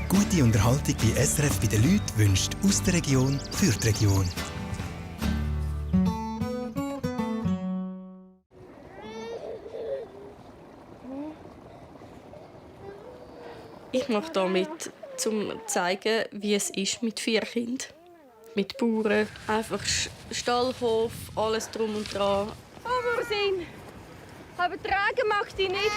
Gute Unterhaltung bei SRF bei den Leuten wünscht aus der Region für die Region. Ich mache damit, um zu zeigen, wie es ist mit 4 Kindern. Mit Bauern, einfach Stallhof, alles drum und dran. Aber sehen, aber tragen macht die nicht.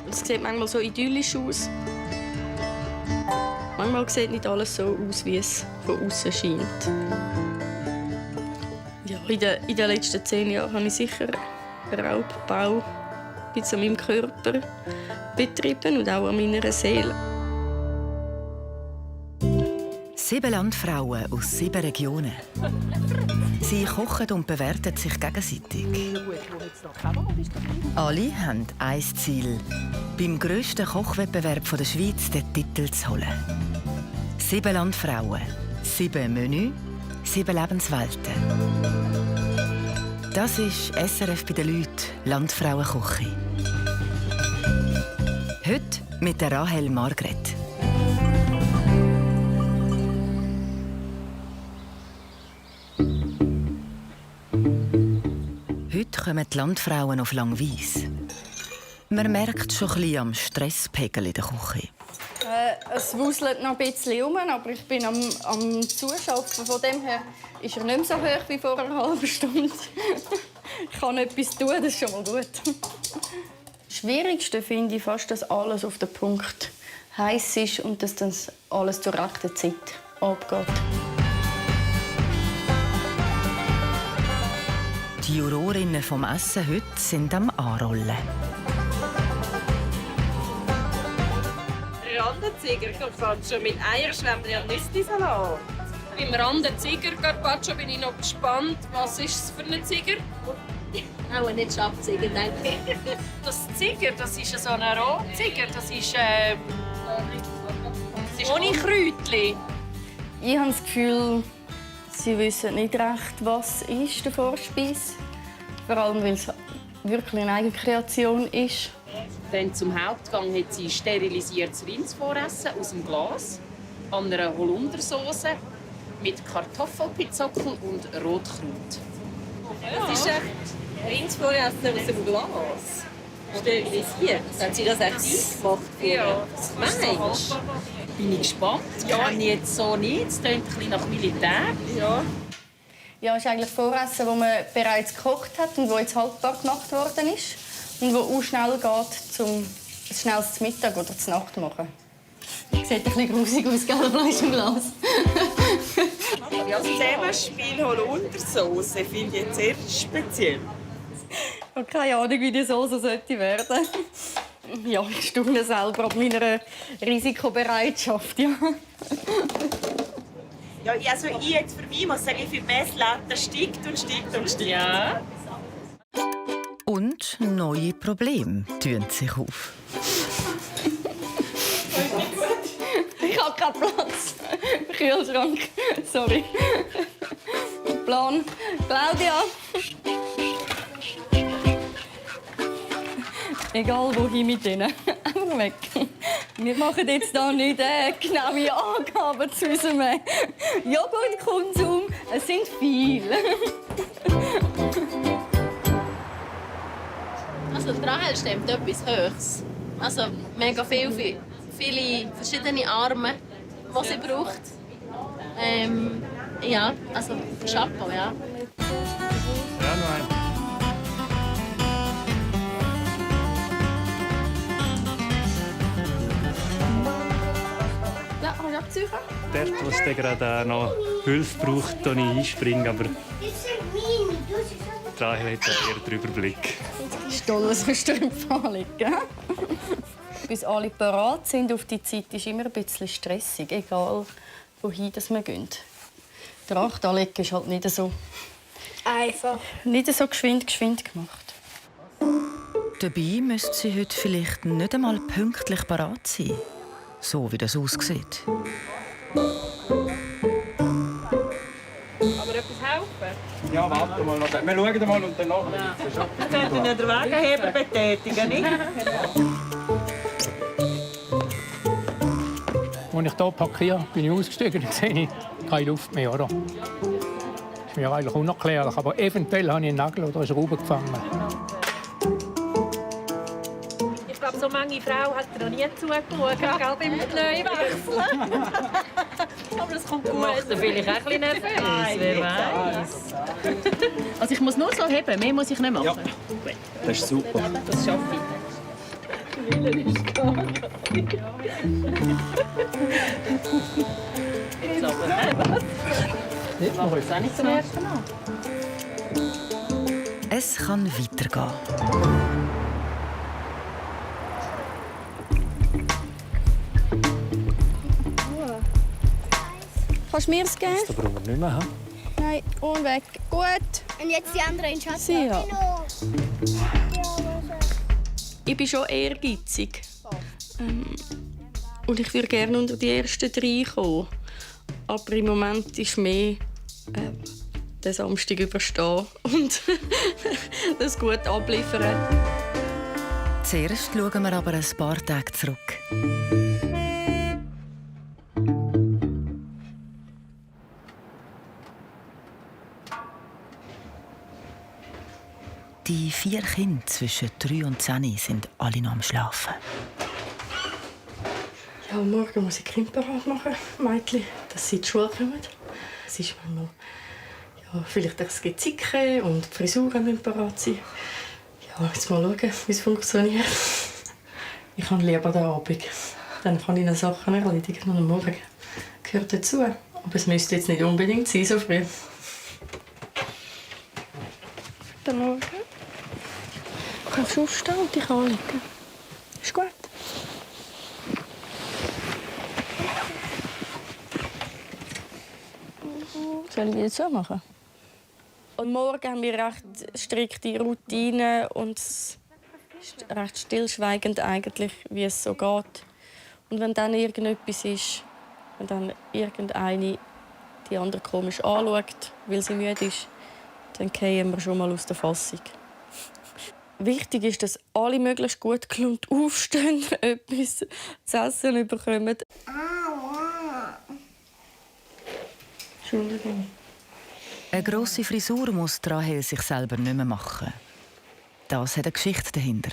Es sieht manchmal so idyllisch aus. Manchmal sieht nicht alles so aus, wie es von außen scheint. Ja, in den letzten 10 Jahren habe ich sicher Raubbau bis an meinem Körper betrieben und auch an meiner Seele. 7 Landfrauen aus 7 Regionen. Sie kochen und bewerten sich gegenseitig. Alle haben ein Ziel: beim grössten Kochwettbewerb der Schweiz den Titel zu holen. 7 Landfrauen, 7 Menü, 7 Lebenswelten. Das ist SRF bei den Leuten, Landfrauenküche. Heute mit der Rahel Margret. Heute kommen die Landfrauen auf Langwies. Man merkt schon ein bisschen am Stresspegel in der Küche. Es wuselt noch ein bisschen rum, aber ich bin am Zuschaffen. Von dem her ist er nicht mehr so hoch wie vor einer halben Stunde. Ich kann etwas tun, das ist schon mal gut. Das Schwierigste finde ich fast, dass alles auf den Punkt heiß ist und dass dann alles zur rechten Zeit abgeht. Die Jurorinnen vom Essen heute sind am Anrollen. Randenziger Carpaccio mit Eierschwämmli und Nüsli-Salat. Beim Randenziger Carpaccio bin ich noch gespannt. Was ist es für ein Ziger? Auch nicht Schafziger, denke ich. Das Ziger, das ist so ein Rotziger. Das ist ohne Kräutchen. Ich habe das Gefühl, sie wissen nicht recht, was ist der Vorspeis. Vor allem, weil es wirklich eine Eigenkreation ist. Dann zum Hauptgang hat sie sterilisiertes Rindsvoressen aus dem Glas an einer Holundersauce mit Kartoffelpizzockel und Rotkraut. Das ist echt Rindsvoressen aus dem Glas. Sterilisiert. Haben Sie das echt eingemacht? Ja, das meinst du? Bin ich gespannt. Ja. Kann ich jetzt so nicht. Es klingt ein bisschen nach Militär. Ja. Ja, es ist eigentlich Voressen, das man bereits gekocht hat und das jetzt haltbar gemacht worden ist. Und das auch schnell geht, um ein schnelles Mittag oder zur Nacht zu machen. Sieht ein bisschen grusig aus, gell, Fleisch im Glas. Ja, das Zusammenspiel Holundersauce finde ich jetzt sehr speziell. Ich habe keine Ahnung, wie die Soße sollte werden. Ja, ich staune selber ab meiner Risikobereitschaft. Ja. Ja, also ich jetzt für mich muss sagen, ich finde Messlatte steigt und steigt und steigt. Ja. Und neue Probleme tun sich auf. Ich habe keinen Platz im Kühlschrank. Sorry. Plan. Claudia. Egal wohin mit ihnen. Einfach weg. Wir machen jetzt hier nicht genaue Angaben zu unserem Joghurtkonsum. Es sind viele. Also die Rahel stemmt etwas Höchstes. Also mega viele verschiedene Arme, die sie braucht. Ja, also Chapeau, ja. Ja, noch ein. Ja, kannst du abziehen? Dort, wo es gerade noch Hilfe braucht, da ich einspringen, aber die Rahel hat eher den Überblick. Stolles kannst du im Fall liegen. Bis alle parat sind auf die Zeit, ist immer ein bisschen stressig, egal wohin wir gehen. Der Acht anlegen ist halt nicht so Einfach. Nicht so geschwind gemacht. Dabei müsste sie heute vielleicht nicht einmal pünktlich parat sein. So wie das aussieht. Aber etwas helfen? Ja, warte mal noch. Wir schauen mal und dann nachher. Wir könnten ja den Wagenheber betätigen, nicht? Als ich hier parkiere, bin ich ausgestiegen und sehe ich keine Luft mehr. Oder? Das ist mir eigentlich unerklärlich, aber eventuell habe ich einen Nagel oder eine Schraube gefangen. Ich glaube, so manche Frau hat noch nie zugeschaut, gell, beim Neuwechseln. Aber das kommt gut. Macht sie vielleicht auch ein bisschen nervös, wer weiß. Also ich muss nur so heben, mehr muss ich nicht machen. Ja, das ist super. Das schaffe ich. Jetzt aber. Jetzt noch Das ist auch nicht zum ersten Mal. Es kann weitergehen. Kannst du mir es geben? Das brauchen wir nicht mehr. Nein, und weg. Gut. Und jetzt die anderen in Schatz. Ja. Ich bin schon ehrgeizig. Und ich würde gerne unter die ersten 3 kommen. Aber im Moment ist mehr den Samstag überstehen und das gut abliefern. Zuerst schauen wir aber ein paar Tage zurück. Die 4 Kinder zwischen 3 und 10 sind alle noch am Schlafen. Ja, morgen muss ich Kind parat machen, Mädchen, dass sie in die Schule kommen. Es ist manchmal, ja, vielleicht das Gezicke und die Frisuren müssen parat sein. Ja, jetzt mal schauen, wie es funktioniert. Ich habe lieber den Abend. Dann kann ich noch Sachen erledigen und am Morgen gehört dazu. Aber es müsste jetzt nicht unbedingt sein, so früh. Guten Morgen. Du kannst aufstehen und dich anlegen. Ist gut. Soll ich wieder zumachen? Und morgen haben wir recht strikte Routinen und es ist recht stillschweigend eigentlich, wie es so geht. Und wenn dann irgendetwas ist, wenn dann irgendeine die andere komisch anschaut, weil sie müde ist, dann fallen wir schon mal aus der Fassung. Wichtig ist, dass alle möglichst gut gelohnt aufstehen, etwas zu essen bekommen. Entschuldigung. Eine grosse Frisur muss Rahel sich selber nicht mehr machen. Das hat eine Geschichte dahinter.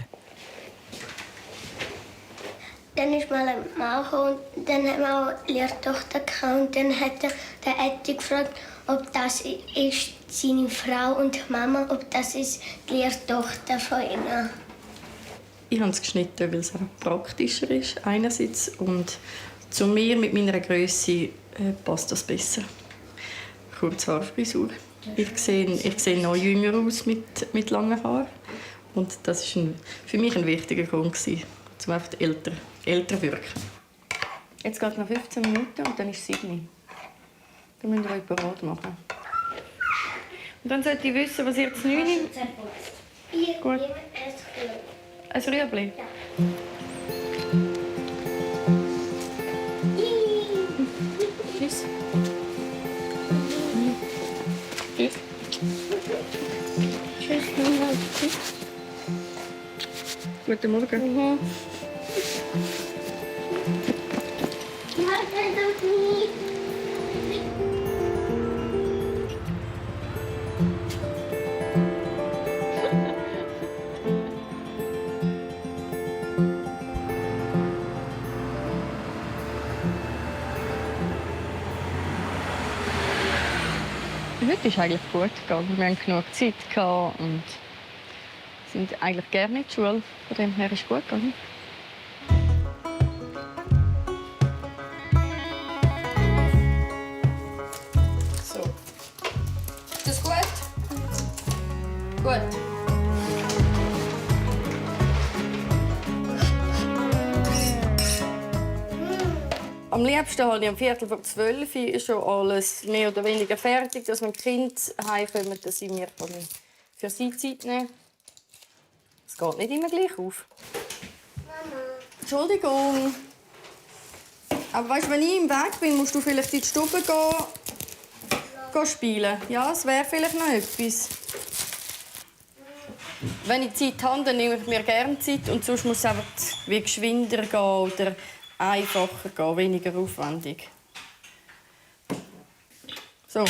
Dann ist mal ein Mann gekommen, dann haben wir auch eine Lehrtochter gehabt, und dann hat der Etti gefragt, ob das ist seine Frau und Mama, ob das ist die Lehrtochter von ihnen. Ich habe es geschnitten, weil es einfach praktischer ist einerseits und zu mir mit meiner Grösse passt das besser. Kurzhaarfrisur. Ich sehe noch jünger aus mit langen Haaren und das war für mich ein wichtiger Grund, um einfach älter zu wirken. Jetzt geht es noch 15 Minuten und dann ist es 7. Dann müsst ihr euch bereit machen. Und dann sollte ich wissen, was ihr zu 9 nehmt. Gut. Ein Rüebli? Ja. Tschüss. Tschüss. Tschüss. Guten Morgen. Mhm. Heute ist eigentlich gut gegangen. Wir hatten genug Zeit und sind eigentlich gerne in der Schule. Von dem her ist es gut gegangen. So. Ist das gut? Gut. Am liebsten habe ich um 11:45 Uhr schon alles mehr oder weniger fertig, dass wenn die Kinder heimkommen, dass ich mir für sie Zeit nehmen. Es geht nicht immer gleich auf. Mama. Entschuldigung. Aber weißt, wenn ich im Weg bin, musst du vielleicht in die Stube gehen spielen. Ja, es wäre vielleicht noch etwas. Wenn ich Zeit habe, dann nehme ich mir gerne Zeit. Und sonst muss es einfach wie geschwinder gehen oder einfacher gehen, weniger aufwendig. So,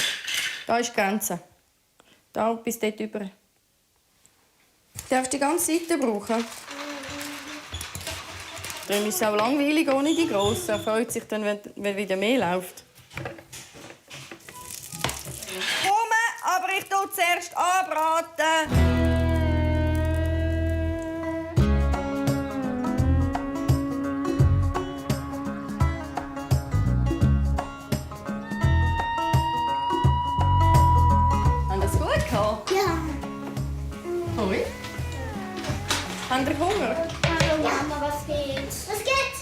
da ist die Grenze. Da bis dort über. Du darfst die ganze Seite brauchen. Dann ist es auch langweilig ohne die Grossen. Er freut sich dann, wenn wieder mehr läuft. Komme, aber ich tue zuerst anbraten. Hoi. Habt ihr Hunger? Hallo Mama, was geht's? Was geht's?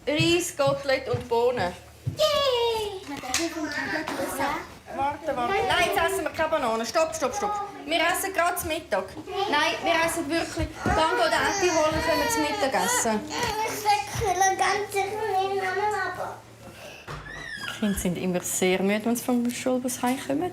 Reis, Kotelett und Bohnen. Yay! Warte. Nein, jetzt essen wir keine Bananen. Stopp. Wir essen gerade zu Mittag. Nein, wir essen wirklich. Dann gehen die Äpfel holen und können zum Mittagessen. Ich will ganz viel aber. Die Kinder sind immer sehr müde, wenn sie vom Schulbus heimkommen.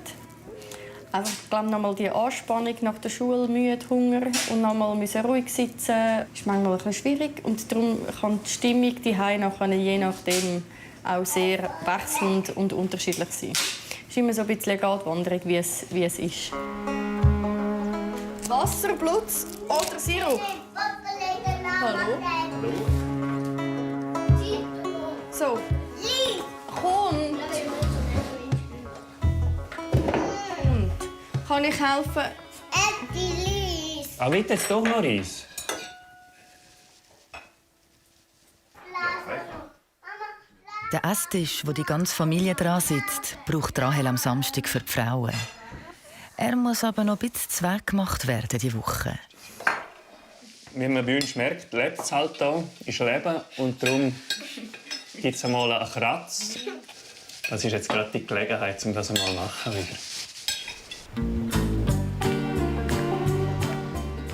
Einfach, ich glaube, nochmal die Anspannung nach der Schule, müde, Hunger und nochmal ruhig sitzen, ist manchmal ein bisschen schwierig. Und darum kann die Stimmung die nachher je nachdem auch sehr wechselnd und unterschiedlich sein. Es ist immer so ein bisschen eine Gratwanderung, wie es ist. Wasser, Blutz oder Sirup? Hallo? So. Kommt. Kann ich helfen? Lies. Aber bitte jetzt doch noch Reis. Der Esstisch, wo die ganze Familie dran sitzt, braucht Rahel am Samstag für die Frauen. Er muss aber noch ein bisschen zweckgemacht werden diese Woche. Wie man bei uns merkt, lebt es halt hier, ist Leben. Und darum gibt es einmal einen Kratz. Das ist jetzt gerade die Gelegenheit, um das einmal zu machen wieder.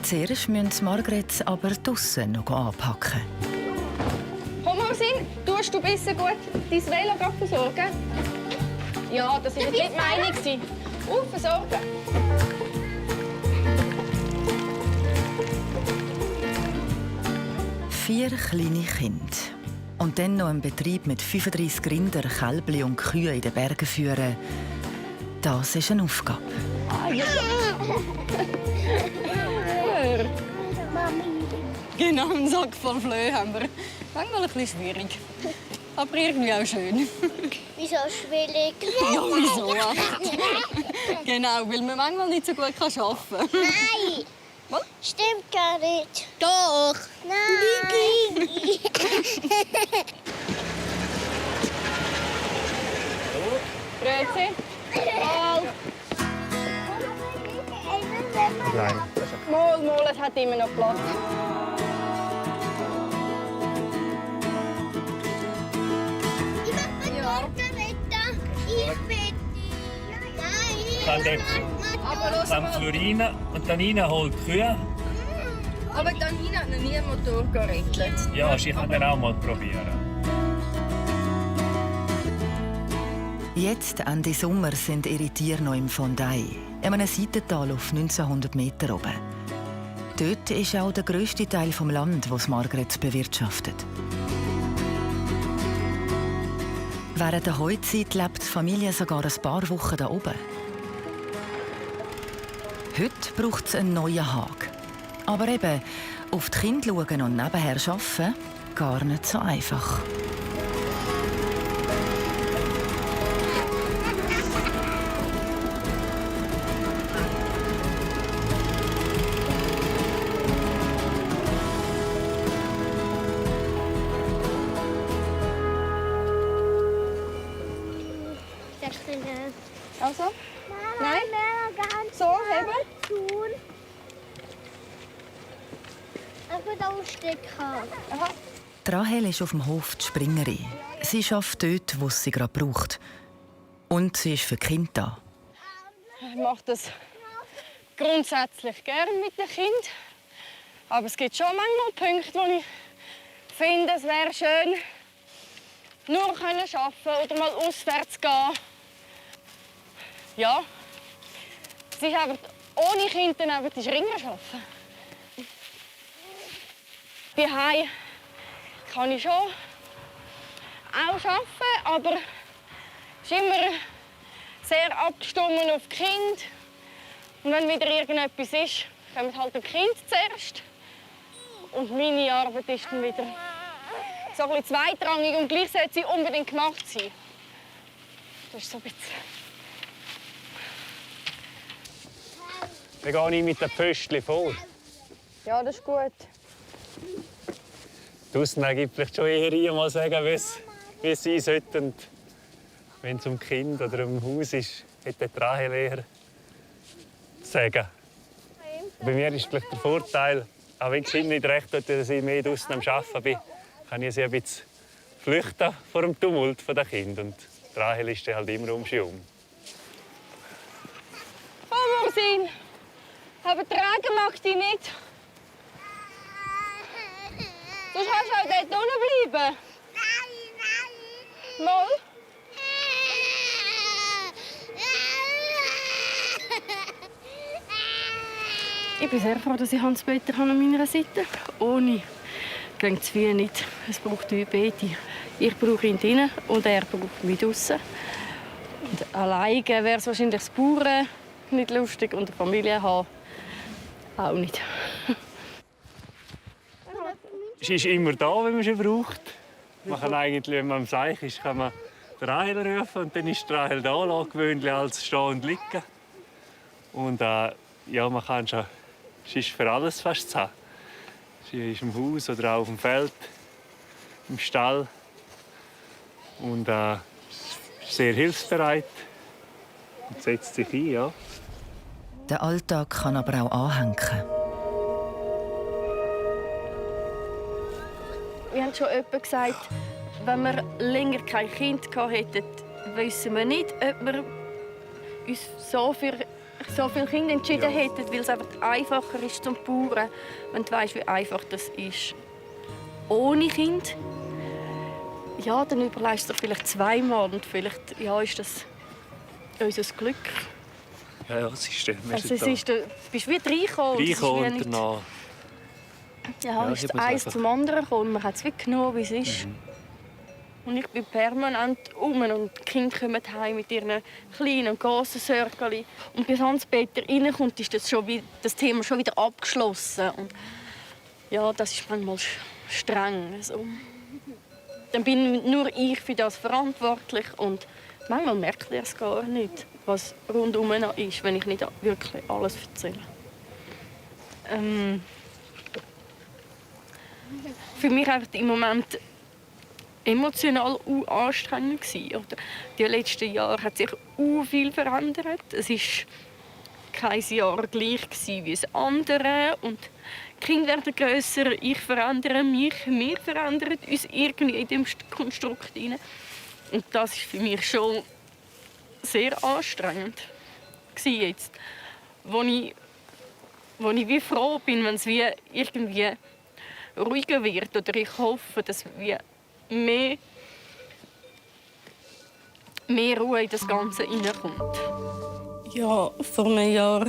Zuerst müssen Margret aber draussen noch anpacken. Komm mal hin, tust du besser gut dein Velo versorgen? Ja, das war nicht die Meinung. Versorgen. Vier kleine Kinder. Und dann noch einen Betrieb mit 35 Rinder, Kälbli und Kühen in den Bergen führen. Das ist eine Aufgabe. Genau, einen Sack voll Flöhe haben wir. Manchmal ein bisschen schwierig. Aber irgendwie auch schön. Wieso schwierig? Ja, wieso? Ja. Genau, weil man manchmal nicht so gut arbeiten kann. Nein! Was? Stimmt gar nicht. Doch! Nein! Grüezi. Mal. Nein. Mal, es hat immer noch Platz. Dann Florina und Danina holt die Kühe. Aber Danina hat noch nie einen Motor gerettet. Ja, ich kann den auch mal probieren. Jetzt, Ende Sommer, sind ihre Tiere noch im Fondei, in einem Seitental auf 1900 Meter oben. Dort ist auch der grösste Teil des Landes, das Margret bewirtschaftet. Während der Heuzeit lebt die Familie sogar ein paar Wochen da oben. Heute braucht es einen neuen Hag. Aber eben, auf die Kinder schauen und nebenher arbeiten, gar nicht so einfach. Also? Nein? So, heben? Tun. Aber da Stecker. Aha. Rahel ist auf dem Hof die Springerin. Sie arbeitet dort, wo es sie gerade braucht. Und sie ist für die Kinder da. Ich mache das grundsätzlich gerne mit den Kindern. Aber es gibt schon manchmal Punkte, wo ich finde, es wäre schön, nur arbeiten oder mal auswärts gehen. Ja, es ist einfach, ohne Kind dann einfach die Ringer arbeiten. Daheim kann ich schon auch arbeiten, aber es ist immer sehr abgestimmt auf die Kinder. Und wenn wieder irgendetwas ist, kommt halt das Kind zuerst. Und meine Arbeit ist dann wieder so ein bisschen zweitrangig und gleich sollte sie unbedingt gemacht sein. Das ist so ein bisschen... Wir gehen mit den Pföstchen vor. Ja, das ist gut. Die Ausnahme gibt vielleicht schon eher mal sagen, wie es sein sollte. Wenn es um Kind oder um Haus ist, hat der Rahel eher zu sagen. Bei mir ist vielleicht der Vorteil, auch wenn das Kind nicht recht hat, dass ich mehr draußen am Arbeiten bin, kann ich sie ein bisschen flüchten vor dem Tumult der Kinder. Und die Rahel ist dann halt immer um sie herum. Oh, Marsin! Aber tragen mag ich dich nicht. Du kannst auch dort unten bleiben. Nein. Mal. Ich bin sehr froh, dass ich Hans-Peter an meiner Seite habe. Ohne geht es viel nicht. Es braucht wie beide. Ich brauche ihn drinnen und er braucht mich draußen. Und alleine wäre es wahrscheinlich das Bauern nicht lustig und eine Familie haben auch nicht. Sie ist immer da, wenn man sie braucht. Man kann eigentlich, wenn man am Seich ist, kann man die Rahel rufen und dann ist die Rahel da, gewöhnlich als stehen und liegen. Und ja, man kann schon, sie ist für alles fast zu haben. Sie ist im Haus oder auch auf dem Feld, im Stall und sehr hilfsbereit und setzt sich ein, ja. Der Alltag kann aber auch anhängen. Wir haben schon jemand gesagt, wenn wir länger kein Kind hätten, wissen wir nicht, ob wir uns so viele Kinder entschieden hätten, weil es einfach einfacher ist zum Bauern, wenn du weißt, wie einfach das ist. Ohne Kind, ja, dann überlegst du dir vielleicht zweimal und vielleicht ist das unser Glück. Ja, es ist also du bist wie reingekommen. Reingekommen und danach. Ja, ist eins zum anderen gekommen. Man hat es wie genommen, wie es ist. Und ich bin permanent um und die Kinder kommen heim mit ihren kleinen und grossen Sörgeli. Und bis Hans-Peter reinkommt, ist das Thema schon wieder abgeschlossen. Und ja, das ist manchmal streng. Also, dann bin nur ich für das verantwortlich und manchmal merkt er es gar nicht, was rundum ist, wenn ich nicht wirklich alles erzähle. Für mich war im Moment emotional anstrengend. Oder die letzten Jahre hat sich viel verändert. Es war kein Jahr gleich wie das andere. Und die Kinder werden grösser, ich verändere mich, wir verändern uns irgendwie in diesem Konstrukt hinein. Und das ist für mich schon sehr anstrengend jetzt, wo ich wie froh bin, wenn es wie irgendwie ruhiger wird oder ich hoffe, dass wie mehr Ruhe in das Ganze hineinkommt. Ja, vor einem Jahr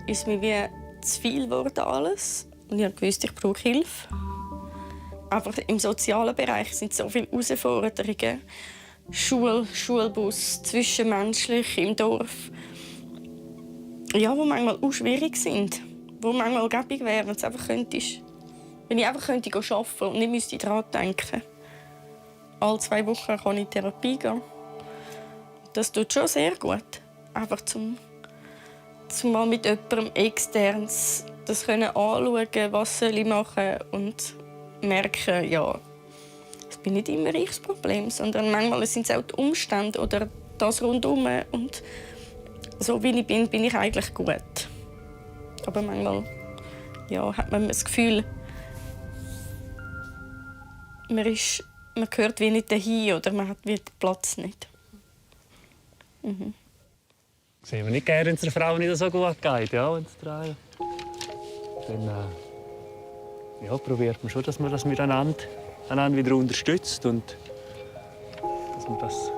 ist mir wie zu viel geworden alles und ich wusste, ich brauche Hilfe. Aber im sozialen Bereich sind so viele Herausforderungen. Schule, Schulbus, zwischenmenschlich im Dorf. Ja, die manchmal auch schwierig sind. Wo manchmal gäbig wäre, wenn es einfach könntest. Wenn ich einfach arbeiten könnte und nicht müsste daran denken. Alle 2 Wochen kann ich in Therapie gehen. Das tut schon sehr gut. Einfach zum mal mit jemandem externes das anschauen, was soll ich machen und merken, ja, es bin nicht immer ich das Problem, sondern manchmal sind es auch die Umstände oder das rundherum. Und so wie ich bin ich eigentlich gut. Aber manchmal hat man das Gefühl, man gehört wie nicht dahin oder man hat wie den Platz nicht. Sehen wir nicht gerne, wenn es der Frau nicht so gut geht, ja, wenn es dann probiert man schon, dass man das miteinander wieder unterstützt und dass man das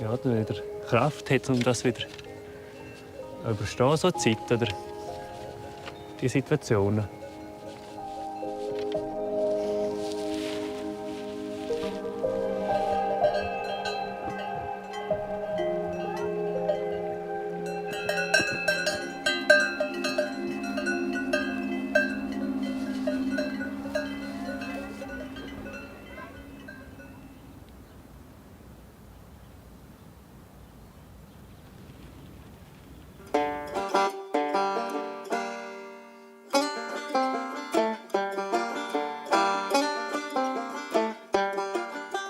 ja, wieder Kraft hat, um das wieder zu überstehen, so die Zeit oder die Situationen.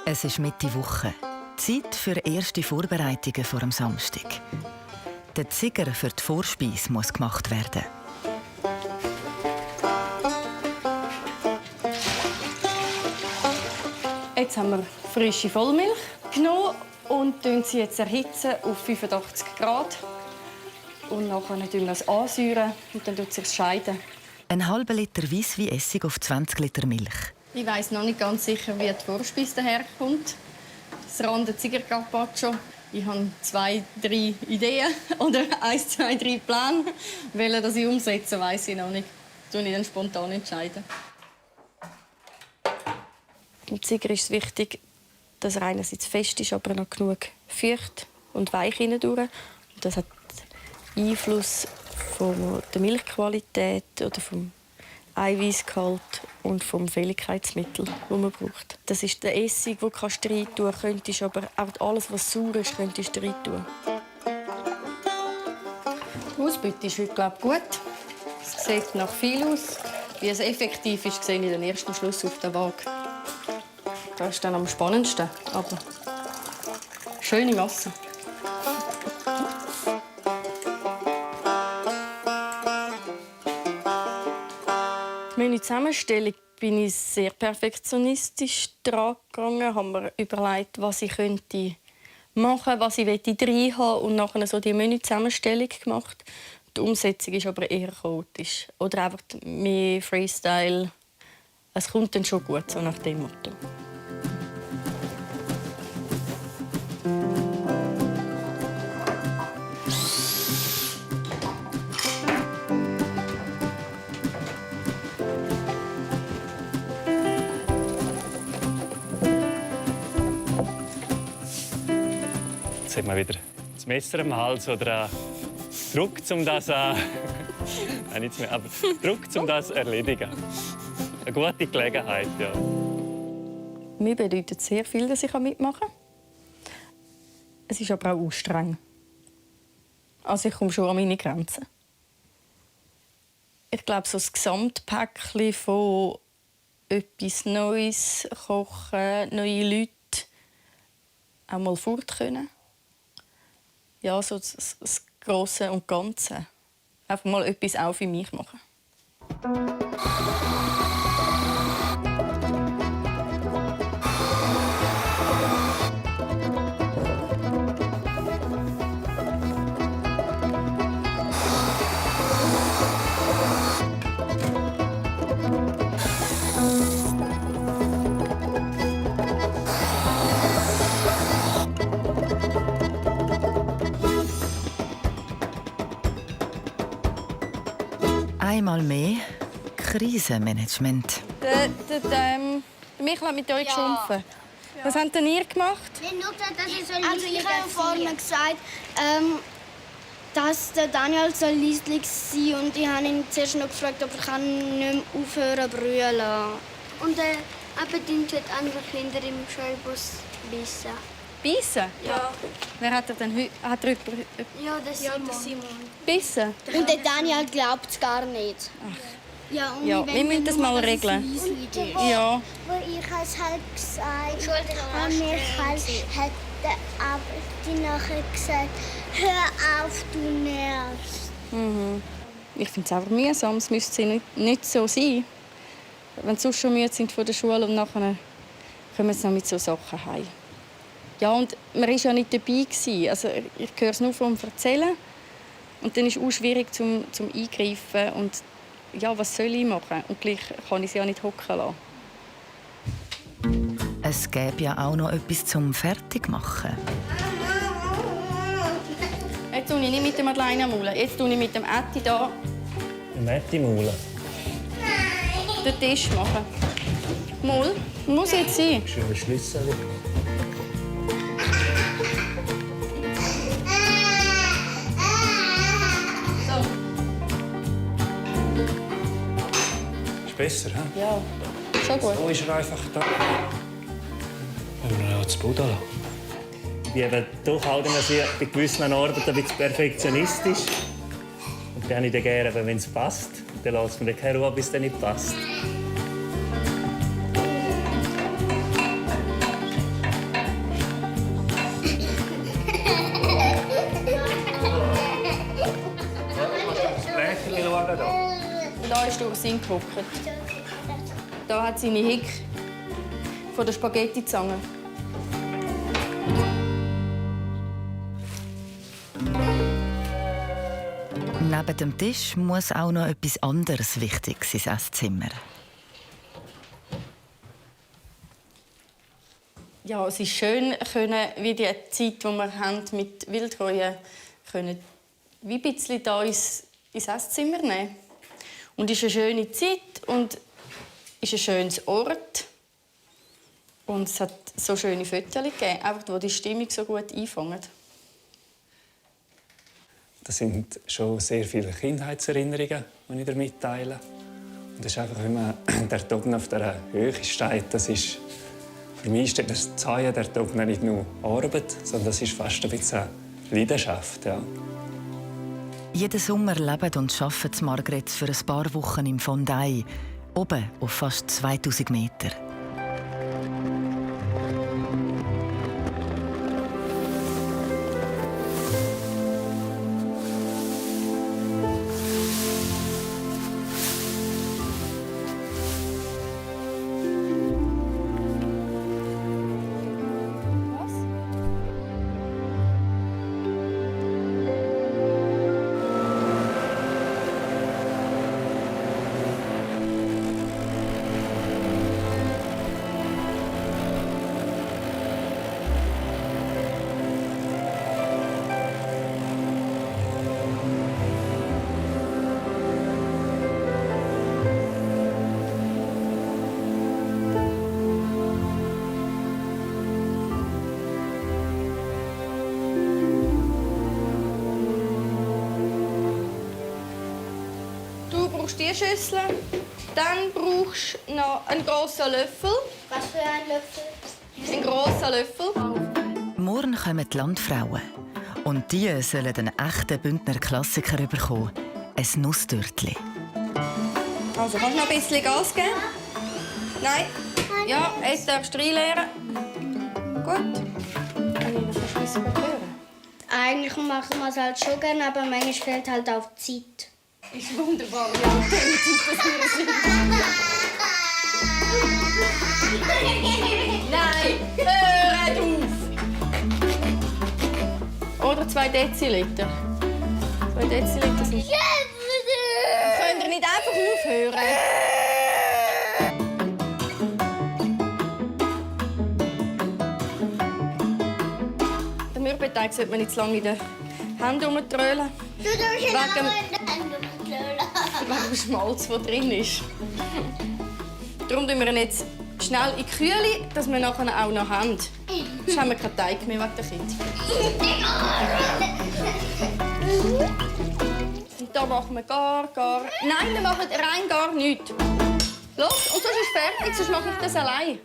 Es ist Mitte Woche. Zeit für erste Vorbereitungen vor dem Samstag. Der Zieger für die Vorspeise muss gemacht werden. Jetzt haben wir frische Vollmilch genommen und sie jetzt erhitzen auf 85 Grad. Und nachher natürlich das ansäuern und dann sich scheiden. Ein halber Liter Weisswein-Essig auf 20 Liter Milch. Ich weiss noch nicht ganz sicher, wie die Vorspeise daherkommt. Das Rande Ziger Carpaccio. Ich habe 2, 3 Ideen oder 1, 2, 3 Pläne. Welche das ich umsetze, weiss ich noch nicht. Das entscheide ich dann spontan entscheiden. Im Ziger ist es wichtig, dass er einerseits fest ist, aber noch genug feucht und weich hindurch. Und das hat Einfluss von der Milchqualität oder vom Eiweißgehalt und vom Fähigkeitsmittel, das man braucht. Das ist der Essig, den du rein tun könntest, aber auch alles, was sauer ist, könntest du rein tun. Die Ausbeute ist heute, glaube ich, gut. Es sieht nach viel aus. Wie es effektiv ist, sehe ich den ersten Schluss auf der Waage. Das ist dann am spannendsten, aber schöne Masse. Meine Zusammenstellung bin ich sehr perfektionistisch dran gegangen, habe mir überlegt, was ich könnte machen, was ich rein haben und nachher so die Menü-Zusammenstellung gemacht. Die Umsetzung ist aber eher chaotisch oder einfach mehr Freestyle. Es kommt dann schon gut, so nach dem Motto. Jetzt hat man wieder das Messer am Hals oder einen Druck, um das Nein, nichts mehr, aber Druck, um das zu erledigen. Eine gute Gelegenheit, ja. Mir bedeutet sehr viel, dass ich mitmachen kann. Es ist aber auch anstrengend. Also ich komme schon an meine Grenzen. Ich glaube, so das Gesamtpäckchen von etwas Neues kochen, neue Leute auch mal fort können. Ja, so das Grosse und Ganze. Einfach mal etwas auch für mich machen. Einmal mehr Krisenmanagement. Mich lässt mit euch schimpfen. Was habt denn ihr gemacht? Also ich habe vorhin gesagt, dass der Daniel leislich sein soll. Und ich habe ihn zuerst noch gefragt, ob er nicht mehr aufhören zu brüllen. Und eben hat andere Kinder im Schulbus bissen. Bissen? Ja. Wer hat er denn heute? Hat er Ja, der Simon. Bissen? Und der Daniel glaubt es gar nicht. Ja, und Ja, wir müssen das mal regeln. Ja. Wo ich es halt gesagt habe, mir hat die nachher gesagt, hör auf, du nervst. Mhm. Ich finde es einfach mühsam. Es müsste nicht so sein. Wenn sie sonst schon müde sind von der Schule und nachher kommen sie noch mit so Sachen heim. Ja, und man war ja nicht dabei. Also, ich höre es nur vom Erzählen. Und dann ist es auch schwierig zum Eingreifen. Und ja, was soll ich machen? Und gleich kann ich sie ja nicht hocken lassen. Es gäbe ja auch noch etwas zum Fertigmachen. jetzt tue ich nicht mit dem Madeleine maulen. Jetzt tue ich mit dem Ätti hier Mätti maulen. den Tisch machen. Maul, muss jetzt sein. Schöne Schlüssel. Ist besser, hä? Ja, schon gut. So ist er einfach da. Wenn wir ihn das Boden lassen. Ich bin eben doch auch bei gewissen Arbeiten ein bisschen perfektionistisch. Und dann habe ich dann gerne, wenn es passt. Dann lässt man keine Ruhe, bis es nicht passt. Da ist durchs hingehockt. Da hat seine Hick von der Spaghetti-Zange. Neben dem Tisch muss auch noch etwas anderes wichtig sein ins Esszimmer. Ja, es ist schön, wie die Zeit, die wir haben mit Wildreuen haben, wie ein bisschen da ins Esszimmer nehmen. Und es ist eine schöne Zeit und es ist ein schönes Ort. Und es hat so schöne Fotos gegeben, die die Stimmung so gut einfangen. Das sind schon sehr viele Kindheitserinnerungen, die ich damit teile. Und das ist einfach, wenn man der Tag auf dieser Höhe steht, das ist, für mich ist das Zeichen der Tag nicht nur Arbeit, sondern das ist fast ein bisschen eine Leidenschaft. Ja. Jeden Sommer leben und arbeiten Margret für ein paar Wochen im Fondaille, oben auf fast 2000 Meter. Die Schüssel. Dann brauchst du noch einen grossen Löffel. Was für ein Löffel? Einen grossen Löffel. Morgen kommen die Landfrauen. Und die sollen einen echten Bündner Klassiker bekommen: ein Nussdörtli. Also, kannst du noch ein bisschen Gas geben? Nein? Ja, jetzt darfst du reinleeren. Gut. Kann ich noch ein bisschen hören? Eigentlich machen wir es halt schon gerne, aber manchmal fehlt halt auch die Zeit. Ist wunderbar, ja. Dass wir sind. Nein, hört auf! Oder 2 Deziliter. 2 Deziliter sind... Könnt ihr nicht einfach aufhören? Den Mürbeteig sollte man nicht zu lange in den Händen herumtrölen. Wegen dem Schmalz, der drin ist. Darum tun wir ihn jetzt schnell in die Kühle, dass wir nachher auch noch haben. Sonst haben wir keinen Teig mehr wegen der Kinder. Und da machen wir gar... Nein, wir machen rein gar nichts. Los, und sonst ist es fertig, sonst mache ich das allein.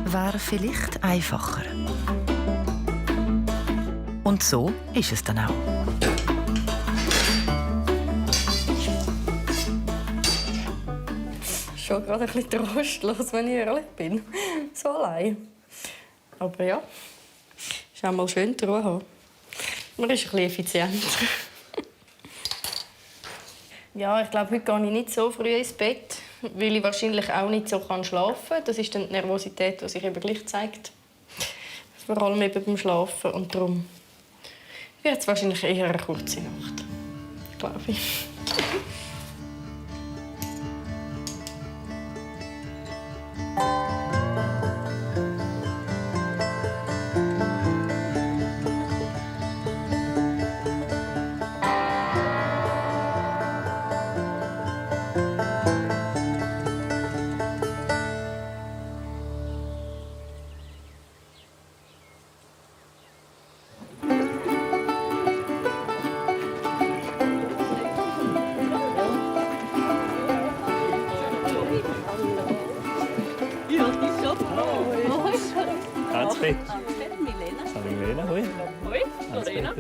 Wäre vielleicht einfacher. Und so ist es dann auch. Schon gerade ein bisschen trostlos, wenn ich ehrlich bin. So allein. Aber ja, ist auch mal schön, die Ruhe haben. Man ist ein bisschen effizient. Ja, ich glaube, heute gehe ich nicht so früh ins Bett, weil ich wahrscheinlich auch nicht so schlafen kann. Das ist dann die Nervosität, die sich eben gleich zeigt. Vor allem eben beim Schlafen. Und darum wird es wahrscheinlich eher eine kurze Nacht. Glaube ich.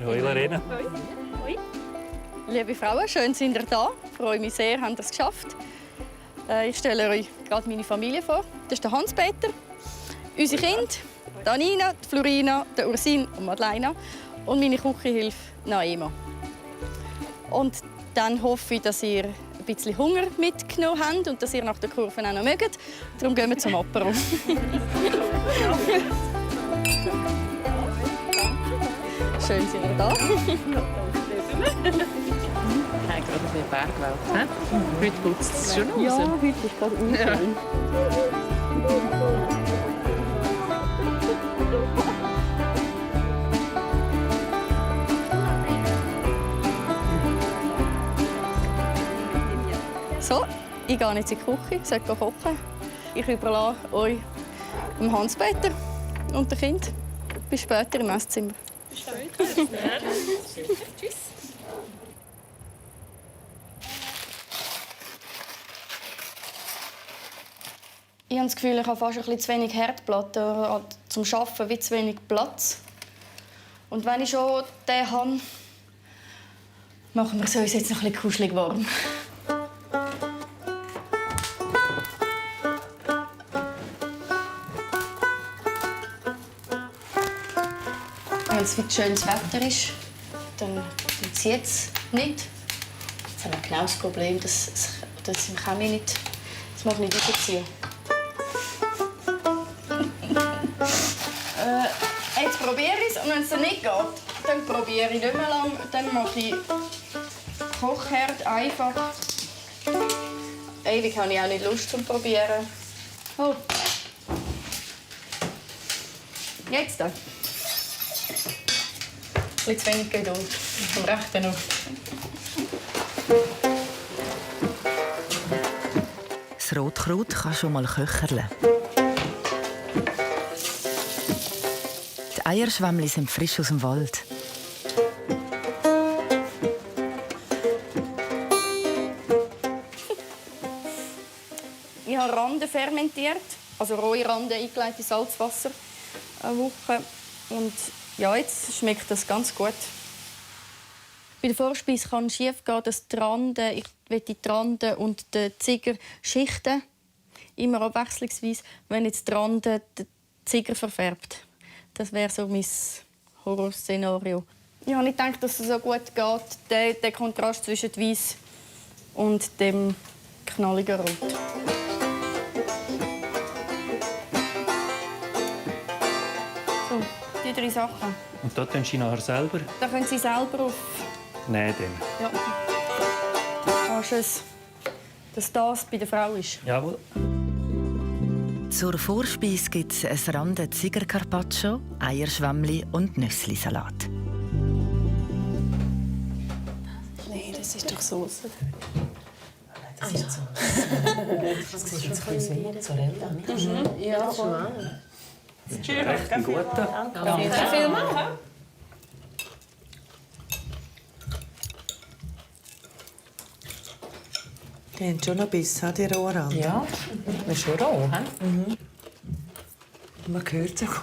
Hoi Lorena. Hoi. Liebe Frauen, schön sind ihr da. Ich freue mich sehr, habt ihr es geschafft. Ich stelle euch gerade meine Familie vor. Das ist der Hans-Peter, unsere Kinder, die Anina, die Florina, die Ursine und Madeleine und meine Küchenhilfe Naima. Und dann hoffe ich, dass ihr ein bisschen Hunger mitgenommen habt und dass ihr nach der Kurve auch noch mögt. Darum gehen wir zum Apero. Schön, sind ihr da. Ich habe gerade ein Bergwelt. Heute putzt es schon raus. Ja, heute ist gerade unschön. So, ich gehe jetzt in die Küche, sollte kochen. Ich überlasse euch dem Hans-Peter und dem Kind. Bis später im Esszimmer. Bis später. Tschüss. Ich habe das Gefühl, ich habe fast ein bisschen zu wenig Herdplatten. Zum Arbeiten wie zu wenig Platz. Und wenn ich schon den habe, machen wir es uns jetzt noch ein bisschen kuschelig warm. Wenn es wie schönes Wetter ist, dann zieht es nicht. Jetzt haben wir genau das Problem, dass im Chemie nicht, das mag nicht überziehen. Jetzt probiere ich es und wenn es dann nicht geht, dann probiere ich nicht mehr lang. Dann mache ich Kochherd einfach. Ewig habe ich auch nicht Lust zum Probieren. Oh. Jetzt dann. Ein bisschen zu wenig Geduld. Vom Rechten noch. Das Rotkraut kann schon mal köcherle. Die Eierschwämmli sind frisch aus dem Wald. Ich habe Rande fermentiert, also rohe Rande eingelegt in Salzwasser eine Woche. Und ja, jetzt schmeckt das ganz gut. Bei der Vorspeise kann es schief gehen, dass die Rande, ich will die Rande und den Ziger schichten, immer abwechslungsweise, wenn jetzt die Rande den Ziger verfärbt. Das wäre so mein Horrorszenario. Ich habe nicht gedacht, dass es so gut geht, der Kontrast zwischen Weiss und dem knalligen Rot. So, die 3 Sachen. Und da tun Sie nachher selber? Da können Sie selber auf. Nein, dann. Ja. Kannst du es, dass das bei der Frau ist? Jawohl. Zur Vorspeise gibt es ein Rande Ziger-Carpaccio, Eierschwämmli und Nüsslisalat. Nein, das ist doch Soße. Das ist so. Das sieht jetzt ein bisschen wie Mozzarella, nicht? Ja, schon. Das ist echt ein guter. Danke vielmals. Die haben schon noch Biss, die Rohrrande. Ja, das ist schon roh. Mhm. Man hört es auch.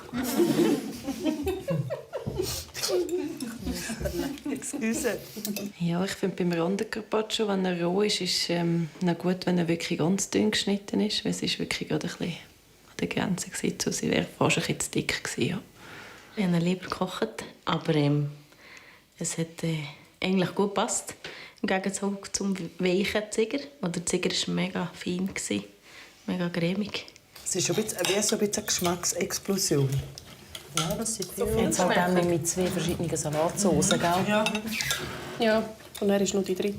Excuse. Ja, ich finde beim Randencarpaccio, wenn er roh ist, ist noch gut, wenn er wirklich ganz dünn geschnitten ist. Weil es ist wirklich gerade ein bisschen an der Grenze gewesen. Sie wäre fast ein bisschen zu dick gewesen, ja. Ich habe ihn lieber gekocht, aber es hat eigentlich gut gepasst. Im Gegenzug zum weichen Ziger. Der Ziger war mega fein, mega cremig. Es ist schon ein bisschen, wie so ein bisschen eine Geschmacksexplosion. Ja, das sieht so viel. Jetzt halt dann mit 2 verschiedenen Salatsoßen, gell? Ja. Ja, und er ist noch die 3.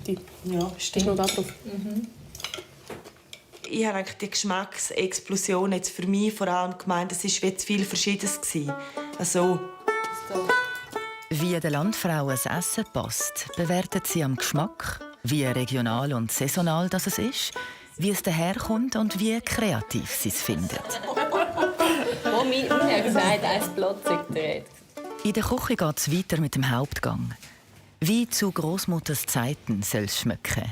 Ja, stimmt. Ist noch da drauf. Ich habe eigentlich die Geschmacksexplosion jetzt für mich vor allem gemeint, es war zu viel Verschiedenes. Also, Wie der Landfrau das Essen passt, bewertet sie am Geschmack, wie regional und saisonal das es ist, wie es daherkommt und wie kreativ sie es findet. Oh, mir hat gesagt, 1 Blatt gedreht. In der Küche geht es weiter mit dem Hauptgang. Wie zu Großmutters Zeiten soll es schmecken.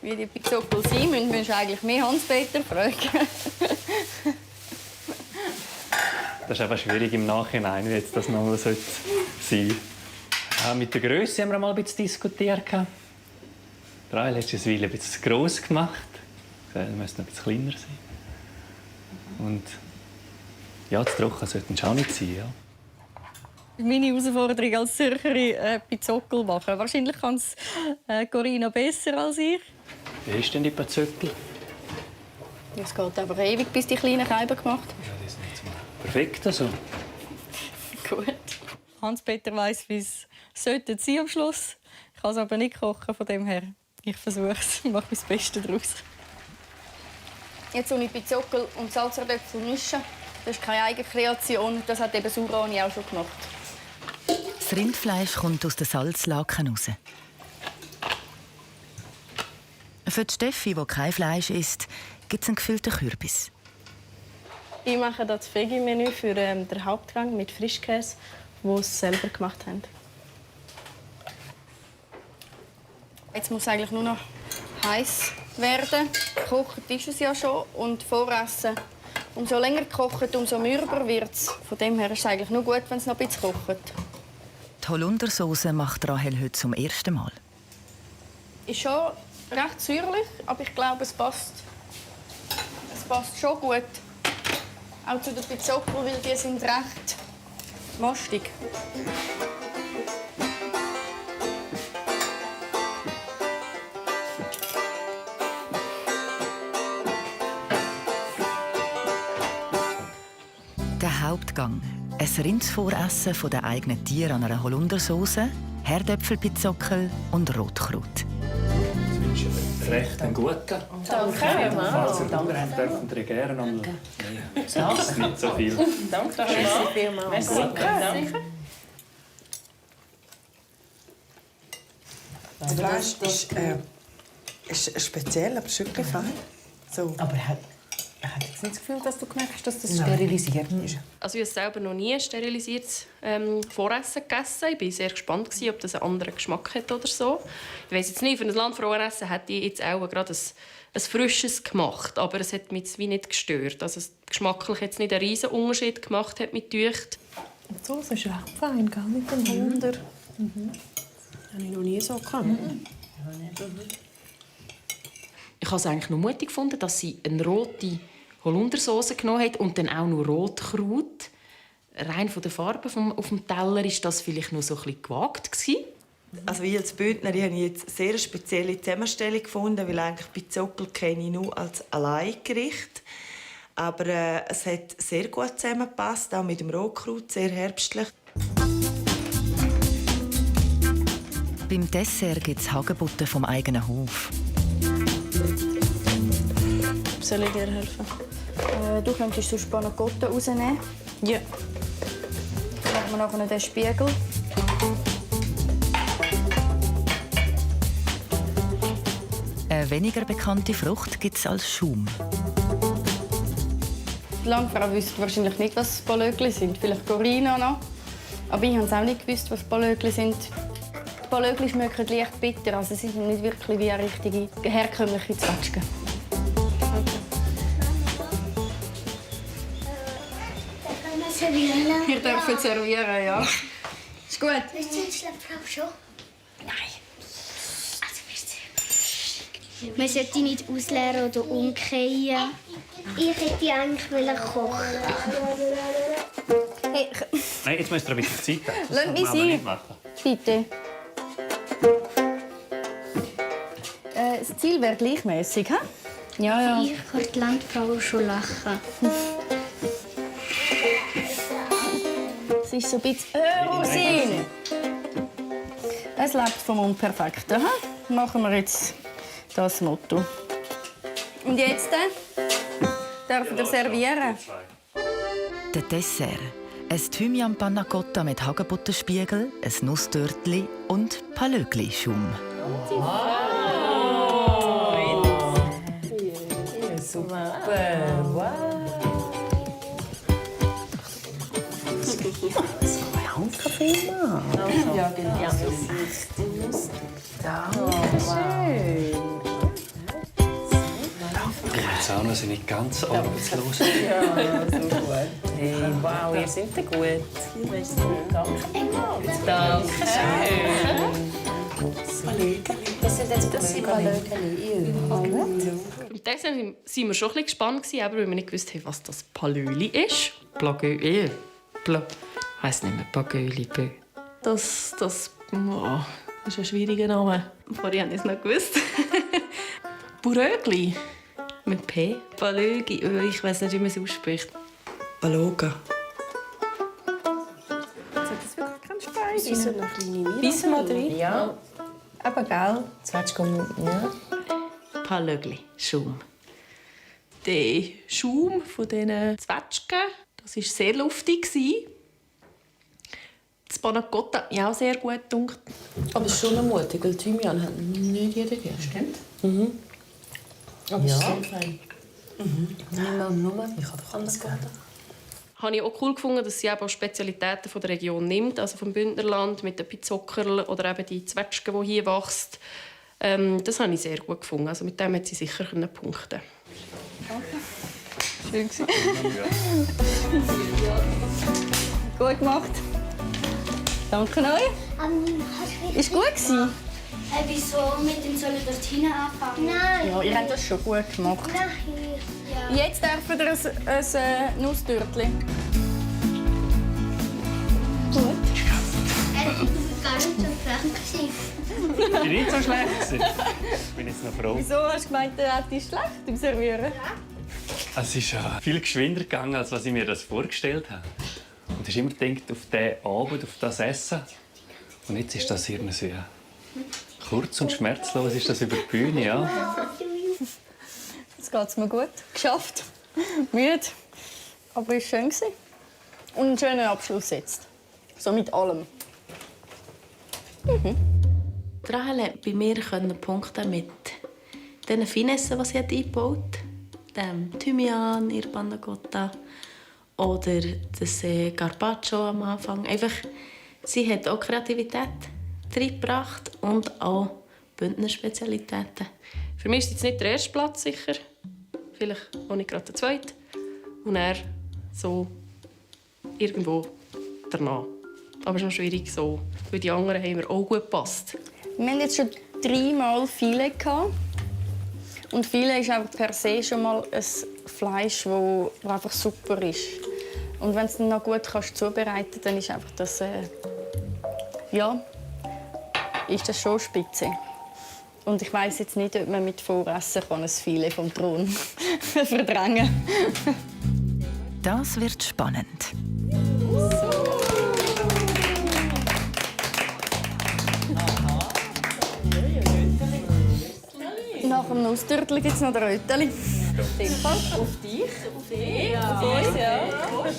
Wie die Pizzockel sein müssen, müssen wir eigentlich mehr Hans-Peter fragen. Das ist aber schwierig im Nachhinein, wie jetzt das noch sein Ja, mit der Grösse haben wir mal ein bisschen diskutiert. Rahel hat es ein bisschen zu gross gemacht. Er müsste noch ein bisschen kleiner sein. Und ja, zu trocken sollten sie auch nicht sein. Ja. Meine Herausforderung als Zürcherin Pizzockel machen. Wahrscheinlich kann es Corinna besser als ich. Wie ist denn die Pizzockel? Es geht aber ewig, bis die kleinen Scheiben gemacht haben. Ja, das ist nicht so perfekt also. Gut. Hans-Peter weiss, wie es sollte sein am Schluss. Ich kann es aber nicht kochen, von dem her. Ich versuche es, mache mein Bestes daraus. Jetzt ohne Pizzockel und Salzerdöpfel mischen. Das ist keine Eigenkreation, das hat eben Surani auch schon gemacht. Das Rindfleisch kommt aus den Salzlaken raus. Für die Steffi, die kein Fleisch isst, gibt es einen gefüllten Kürbis. Ich mache das Veggie-Menü für den Hauptgang mit Frischkäse, den sie selber gemacht haben. Jetzt muss es eigentlich nur noch heiß werden. Gekocht ist es ja schon und voressen. Umso länger gekocht, umso mürber wird es. Von dem her ist es eigentlich nur gut, wenn es noch ein bisschen kocht. Die Holundersauce macht Rahel heute zum ersten Mal. Ist schon recht säuerlich, aber ich glaube, es passt. Es passt schon gut. Auch zu den Pizzockel, weil die sind recht mostig. Der Hauptgang. Ein Rindsvoressen von den eigenen Tieren an einer Holundersauce, Herdöpfelpizzockel und Rotkraut. Recht einen guten. Danke. Falls ihr Hunger habt, dürft ihr gerne noch mal. Das ist nicht so viel. Danke vielmals. Danke. Das Fleisch ist speziell, aber es ist wirklich fein. So. Aber hat jetzt nicht das Gefühl, dass du gemerkt hast, dass das sterilisiert ist? Also ich habe selber noch nie ein sterilisiertes Voressen gegessen. Ich war sehr gespannt, ob das einen anderen Geschmack hat oder so. Ich weiss jetzt nicht, für ein Landfrohessen hätte ich jetzt auch gerade ein frisches gemacht, aber es hat mich wie nicht gestört. Also geschmacklich jetzt nicht einen riesen Unterschied gemacht, hat mich gedacht. Die Soße ist recht fein, gell, mit dem Holunder. Das habe ich noch nie so gehabt. Ich habe es eigentlich noch mutig gefunden, dass sie eine rote Holundersauce genommen hat und dann auch noch Rotkraut. Rein von der Farbe auf dem Teller war das vielleicht noch so ein bisschen gewagt gewesen. Also ich als Bündnerin habe jetzt eine sehr spezielle Zusammenstellung gefunden, weil eigentlich Pizzockel kenne ich nur als Alleingericht. Aber es hat sehr gut zusammengepasst, auch mit dem Rotkraut, sehr herbstlich. Beim Dessert gibt es Hagebutten vom eigenen Hof. Soll ich dir helfen? Du könntest sonst Panna Cotta rausnehmen. Ja. Dann machen wir nachher den Spiegel. Eine weniger bekannte Frucht gibt es als Schaum. Die Landfrau wüsste wahrscheinlich nicht, was Palögli sind. Vielleicht Corinna noch. Aber ich habe es auch nicht gewusst, was Palögli sind. Die Palögli schmecken leicht bitter, also sie sind nicht wirklich wie eine richtige herkömmliche Zwetschge. Wir dürfen servieren, ja. Ist gut. Willst du jetzt Frau schon? Nein. Also, man sollte nicht ausleeren oder umkehren. Ich hätte eigentlich kochen. Hey. Nein, jetzt müsst ihr ein bisschen Zeit haben. Lass mich sein. Bitte. Das Ziel wäre gleichmäßig, hä? Ja, ja. Ich kann die Landfrau schon lachen. Es ist so ein bisschen Rosine. Es lebt vom Unperfekten. He? Machen wir jetzt das Motto. Und jetzt dürfen wir servieren. Der Dessert. Ein Thymian Panna Cotta mit Hagebuttenspiegel, ein Nussdörtli und Palögli-Schaum. Super! Wow! Danke vielmals. Ja, genau. Dankeschön. jetzt auch noch nicht ganz arbeitslos. Ja, so gut. Hey, wow, ihr seid ja gut. Danke schön. Das sind jetzt Palögeli. Und dann waren wir schon ein bisschen gespannt, aber weil wir nicht gewusst haben, was das Palöli ist. Ich weiss nicht mehr, Pagöli. Das ist ein schwieriger Name. Vorher habe ich es noch gewusst. Burögli. Mit P. Palögi. Ich weiß nicht, wie man es ausspricht. Paloga. Das ist wirklich kein Speis. Wie so eine kleine Bismarck. Ja. Aber gell, Zwetschgen, ja. Palögli. Schaum. Der Schaum von diesen Zwetschgen, das war sehr luftig. Das Panna Cotta hat mir auch sehr gut gedacht. Aber es ist schon mutig, weil Thymian hat nicht jeder gern. Stimmt. Mhm. Aber es ist schon fein. Nur, ich habe doch anders gehabt. Habe ich auch cool gefunden, dass sie eben auch Spezialitäten von der Region nimmt, also vom Bündnerland mit den Pizzockerl oder eben die Zwetschgen, die hier wächst. Das habe ich sehr gut gefunden. Also mit dem hat sie sicher punkten. Schön gewesen. Gut gemacht. Danke euch. Ist gut gewesen? Wieso mit dem sollen dort hinten anfangen? Nein. Ja, ihr habt das schon gut gemacht. Nein. Ja. Jetzt dürfen wir ein Nusstürtchen. Gut. Du bist gar nicht so schlecht. Ich bin nicht so schlecht. Ich bin jetzt noch froh. Wieso hast du gemeint, er hätte schlecht im Servieren? Es ist viel geschwinder gegangen, als was ich mir das vorgestellt habe. Und ich habe immer gedacht, auf diesen Abend, auf das Essen. Und jetzt ist das irgendwie so kurz und schmerzlos ist das über die Bühne, ja. Jetzt geht es mir gut. Geschafft. Müde. Aber es war schön. Und einen schönen Abschluss jetzt. So mit allem. Rahel hat bei mir punkten mit den Finessen, die sie eingebaut hat. Dem Thymian, ihr Panna Cotta oder das Carpaccio am Anfang. Einfach, sie hat auch Kreativität reingebracht und auch Bündner Spezialitäten. Für mich ist es jetzt nicht der erste Platz, sicher. Vielleicht auch nicht gerade der zweite. Und er so irgendwo danach. Aber es ist noch schwierig so, weil die anderen haben mir auch gut gepasst. Wir hatten jetzt schon 3-mal Filet. Und Filet ist einfach per se schon mal ein Fleisch, das einfach super ist. Und wenn du es dann noch gut zubereiten kannst, dann ist einfach das, ist das schon spitze. Und ich weiss jetzt nicht, ob man mit Voressen ein Filet vom Thron verdrängen kann. Das wird spannend. Nach dem Nusstürtli gibt es noch ein Röteli. Auf dich? Auf dich? Ja. Auf uns, ja.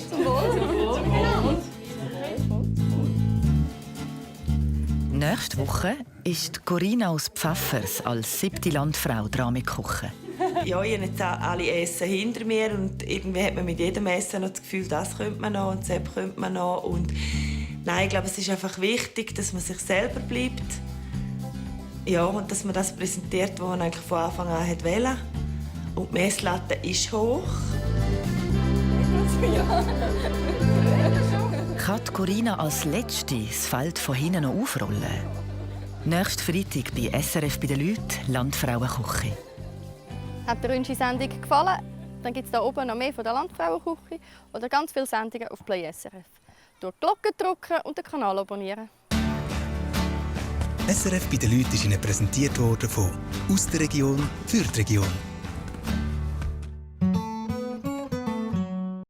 Zum Wohl. Nächste Woche ist Corinna aus Pfäffers als 7. Landfrau dran mit Kochen. Ja, ich habe jetzt alle Essen hinter mir und irgendwie hat man mit jedem Essen noch das Gefühl, das könnte man noch und das könnte man noch. Und nein, ich glaube, es ist einfach wichtig, dass man sich selber bleibt. Ja, und dass man das präsentiert, was man eigentlich von Anfang an wollte. Und die Messlatte ist hoch. Kann Corinna als Letzte das Feld von hinten noch aufrollen? Nächsten Freitag bei SRF bei den Leuten Landfrauenküche. Hat dir unsere Sendung gefallen? Dann gibt es hier oben noch mehr von der Landfrauenküche oder ganz viele Sendungen auf Play SRF. Durch die Glocke drücken und den Kanal abonnieren. SRF bei den Leuten ist Ihnen präsentiert worden von «Aus der Region für die Region».